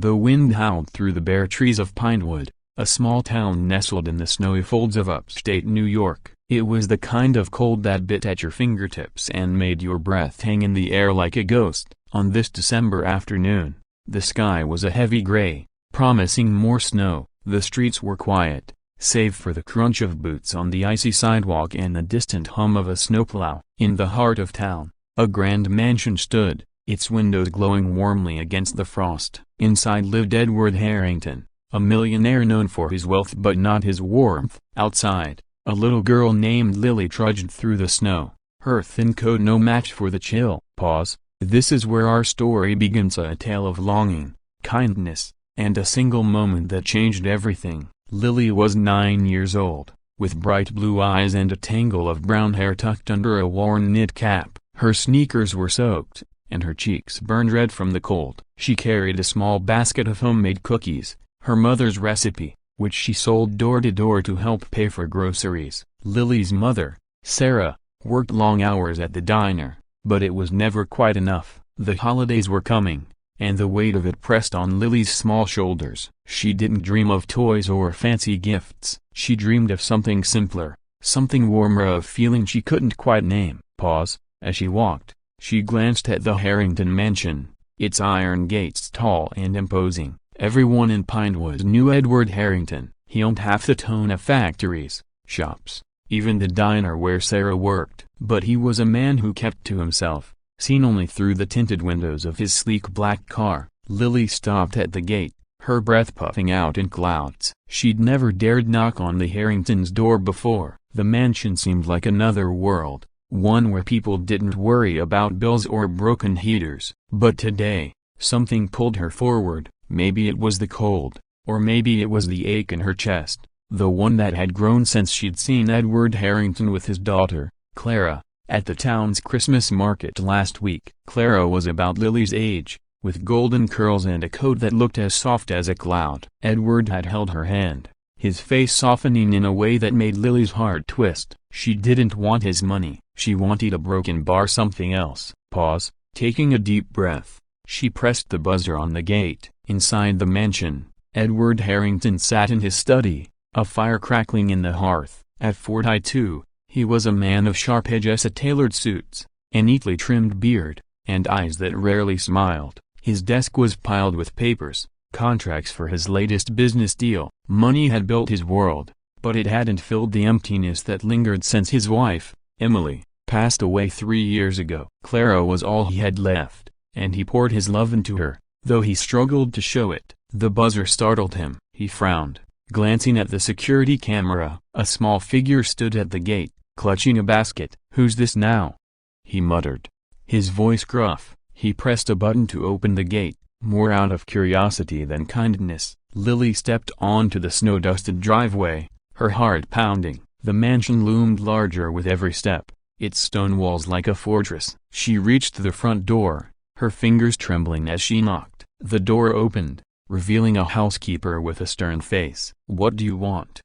The wind howled through the bare trees of Pinewood, a small town nestled in the snowy folds of upstate New York. It was the kind of cold that bit at your fingertips and made your breath hang in the air like a ghost. On this December afternoon, the sky was a heavy gray, promising more snow. The streets were quiet, save for the crunch of boots on the icy sidewalk and the distant hum of a snowplow. In the heart of town, a grand mansion stood, its windows glowing warmly against the frost. Inside lived Edward Harrington, a millionaire known for his wealth but not his warmth. Outside, a little girl named Lily trudged through the snow, her thin coat no match for the chill. Pause. This is where our story begins, a tale of longing, kindness, and a single moment that changed everything. Lily was 9 years old, with bright blue eyes and a tangle of brown hair tucked under a worn knit cap. Her sneakers were soaked, and her cheeks burned red from the cold. She carried a small basket of homemade cookies, her mother's recipe, which she sold door to door to help pay for groceries. Lily's mother, Sarah, worked long hours at the diner, but it was never quite enough. The holidays were coming, and the weight of it pressed on Lily's small shoulders. She didn't dream of toys or fancy gifts. She dreamed of something simpler, something warmer, of feeling she couldn't quite name. Pause. As she walked, she glanced at the Harrington mansion, its iron gates tall and imposing. Everyone in Pinewood knew Edward Harrington. He owned half the ton of factories, shops, even the diner where Sarah worked. But he was a man who kept to himself, seen only through the tinted windows of his sleek black car. Lily stopped at the gate, her breath puffing out in clouds. She'd never dared knock on the Harringtons' door before. The mansion seemed like another world, one where people didn't worry about bills or broken heaters. But today, something pulled her forward. Maybe it was the cold, or maybe it was the ache in her chest, the one that had grown since she'd seen Edward Harrington with his daughter, Clara, at the town's Christmas market last week. Clara was about Lily's age, with golden curls and a coat that looked as soft as a cloud. Edward had held her hand, his face softening in a way that made Lily's heart twist. She didn't want his money, she wanted a broken bar, something else. Pause. Taking a deep breath, she pressed the buzzer on the gate. Inside the mansion, Edward Harrington sat in his study, a fire crackling in the hearth. At 42, he was a man of sharp edges, tailored suits, a neatly trimmed beard, and eyes that rarely smiled. His desk was piled with papers, contracts for his latest business deal. Money had built his world, but it hadn't filled the emptiness that lingered since his wife, Emily, passed away 3 years ago. Clara was all he had left, and he poured his love into her, though he struggled to show it. The buzzer startled him. He frowned, glancing at the security camera. A small figure stood at the gate, clutching a basket. "Who's this now?" he muttered, his voice gruff. He pressed a button to open the gate, more out of curiosity than kindness. Lily stepped onto the snow-dusted driveway, her heart pounding. The mansion loomed larger with every step, its stone walls like a fortress. She reached the front door, her fingers trembling as she knocked. The door opened, revealing a housekeeper with a stern face. "What do you want?"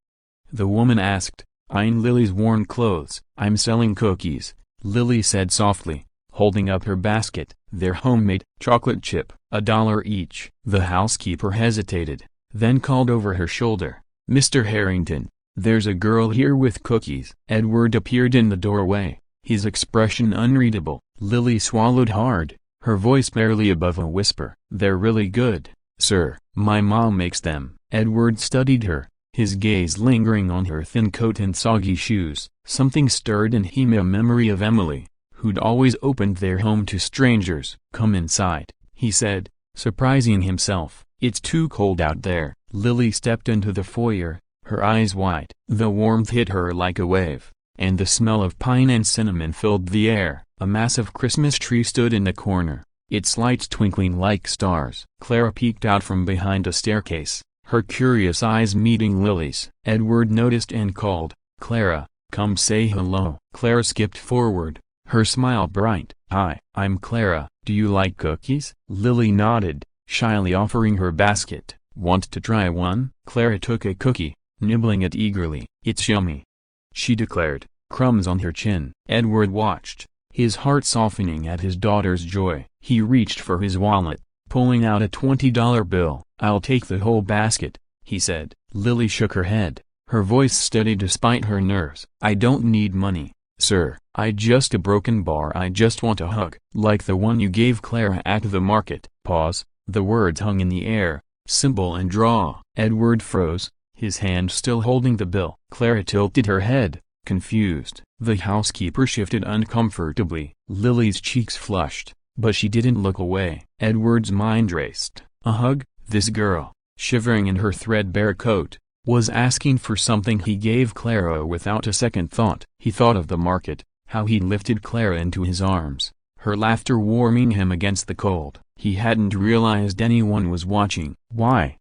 the woman asked, eyeing Lily's worn clothes. "I'm selling cookies," Lily said softly, holding up her basket. "They're homemade, chocolate chip, $1 each." The housekeeper hesitated, then called over her shoulder, "Mr. Harrington, there's a girl here with cookies." Edward appeared in the doorway, his expression unreadable. Lily swallowed hard, her voice barely above a whisper. "They're really good, sir. My mom makes them." Edward studied her, his gaze lingering on her thin coat and soggy shoes. Something stirred in him, a memory of Emily, who'd always opened their home to strangers. "Come inside," he said, surprising himself. "It's too cold out there." Lily stepped into the foyer, her eyes wide. The warmth hit her like a wave, and the smell of pine and cinnamon filled the air. A massive Christmas tree stood in the corner, its lights twinkling like stars. Clara peeked out from behind a staircase, her curious eyes meeting Lily's. Edward noticed and called, "Clara, come say hello." Clara skipped forward, her smile bright. "Hi, I'm Clara. Do you like cookies?" Lily nodded, shyly offering her basket. "Want to try one?" Clara took a cookie, nibbling it eagerly. "It's yummy," she declared, crumbs on her chin. Edward watched, his heart softening at his daughter's joy. He reached for his wallet, pulling out a $20 bill. "I'll take the whole basket," he said. Lily shook her head, her voice steady despite her nerves. "I don't need money, sir. I just a broken bar. I just want a hug. Like the one you gave Clara at the market." Pause. The words hung in the air, symbol and draw. Edward froze, his hand still holding the bill. Clara tilted her head, confused. The housekeeper shifted uncomfortably. Lily's cheeks flushed, but she didn't look away. Edward's mind raced. A hug? This girl, shivering in her threadbare coat, was asking for something he gave Clara without a second thought. He thought of the market, how he lifted Clara into his arms, her laughter warming him against the cold. He hadn't realized anyone was watching. "Why?"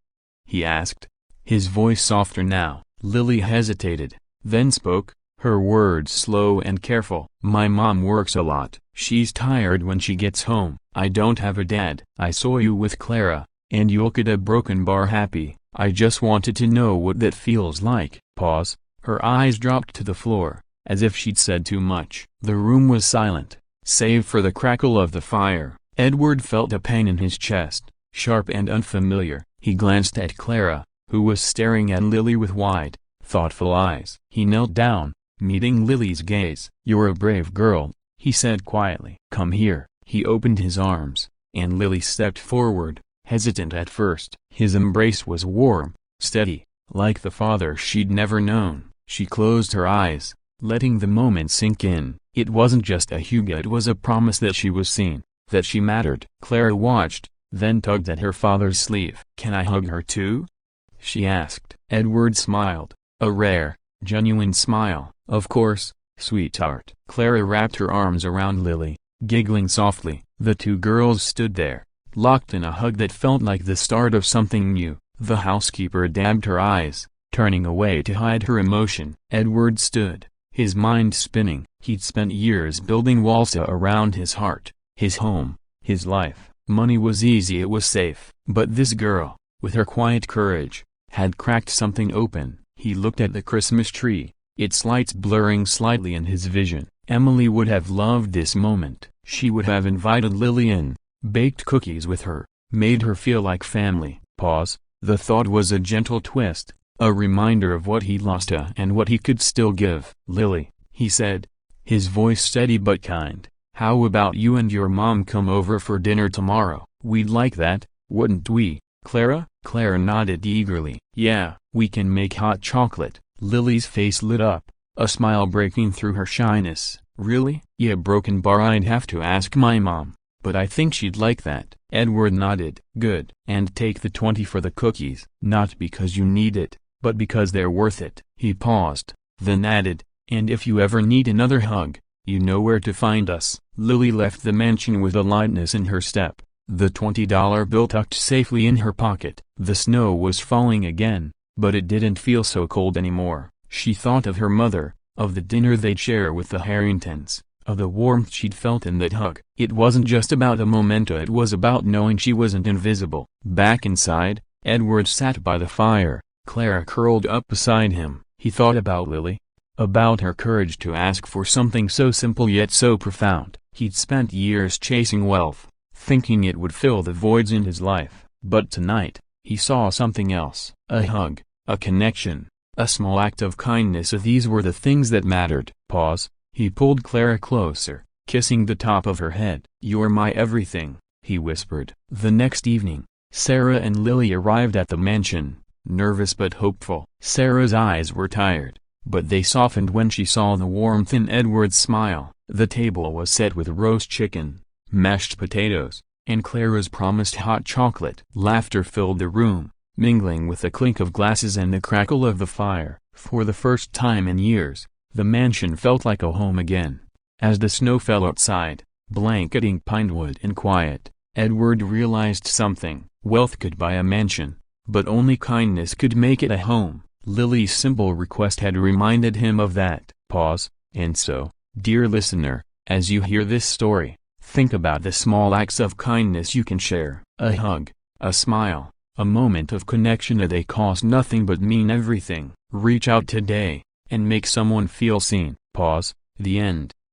he asked, his voice softer now. Lily hesitated, then spoke, her words slow and careful. "My mom works a lot. She's tired when she gets home. I don't have a dad. I saw you with Clara, and you look at a broken bar happy. I just wanted to know what that feels like." Pause. Her eyes dropped to the floor, as if she'd said too much. The room was silent, save for the crackle of the fire. Edward felt a pain in his chest, sharp and unfamiliar. He glanced at Clara, who was staring at Lily with wide, thoughtful eyes. He knelt down, meeting Lily's gaze. "You're a brave girl," he said quietly. "Come here." He opened his arms, and Lily stepped forward, hesitant at first. His embrace was warm, steady, like the father she'd never known. She closed her eyes, letting the moment sink in. It wasn't just a hug, it was a promise that she was seen, that she mattered. Clara watched, then tugged at her father's sleeve. "Can I hug her too?" she asked. Edward smiled, a rare, genuine smile. "Of course, sweetheart." Clara wrapped her arms around Lily, giggling softly. The two girls stood there, locked in a hug that felt like the start of something new. The housekeeper dabbed her eyes, turning away to hide her emotion. Edward stood, his mind spinning. He'd spent years building walls around his heart, his home, his life. Money was easy, it was safe. But this girl, with her quiet courage, had cracked something open. He looked at the Christmas tree, its lights blurring slightly in his vision. Emily would have loved this moment. She would have invited Lily in, baked cookies with her, made her feel like family. Pause. The thought was a gentle twist, a reminder of what he'd lost and what he could still give. "Lily," he said, his voice steady but kind, "how about you and your mom come over for dinner tomorrow? We'd like that, wouldn't we, Clara?" Clara nodded eagerly. "Yeah, we can make hot chocolate." Lily's face lit up, a smile breaking through her shyness. "Really?" "Yeah, broken bar. I'd have to ask my mom, but I think she'd like that." Edward nodded. "Good. And take the 20 for the cookies." "Not because you need it, but because they're worth it." He paused, then added, "And if you ever need another hug, you know where to find us." Lily left the mansion with a lightness in her step, the $20 bill tucked safely in her pocket. The snow was falling again, but it didn't feel so cold anymore. She thought of her mother, of the dinner they'd share with the Harringtons, of the warmth she'd felt in that hug. It wasn't just about a memento, it was about knowing she wasn't invisible. Back inside, Edward sat by the fire, Clara curled up beside him. He thought about Lily, about her courage to ask for something so simple yet so profound. He'd spent years chasing wealth, thinking it would fill the voids in his life. But tonight, he saw something else. A hug, a connection, a small act of kindness. These were the things that mattered. Pause. He pulled Clara closer, kissing the top of her head. "You're my everything," he whispered. The next evening, Sarah and Lily arrived at the mansion, nervous but hopeful. Sarah's eyes were tired, but they softened when she saw the warmth in Edward's smile. The table was set with roast chicken, mashed potatoes, and Clara's promised hot chocolate. Laughter filled the room, mingling with the clink of glasses and the crackle of the fire. For the first time in years, the mansion felt like a home again. As the snow fell outside, blanketing Pinewood in quiet, Edward realized something. Wealth could buy a mansion, but only kindness could make it a home. Lily's simple request had reminded him of that. Pause. And so, dear listener, as you hear this story, think about the small acts of kindness you can share. A hug, a smile, a moment of connection. They cost nothing but mean everything. Reach out today, and make someone feel seen. Pause. The end.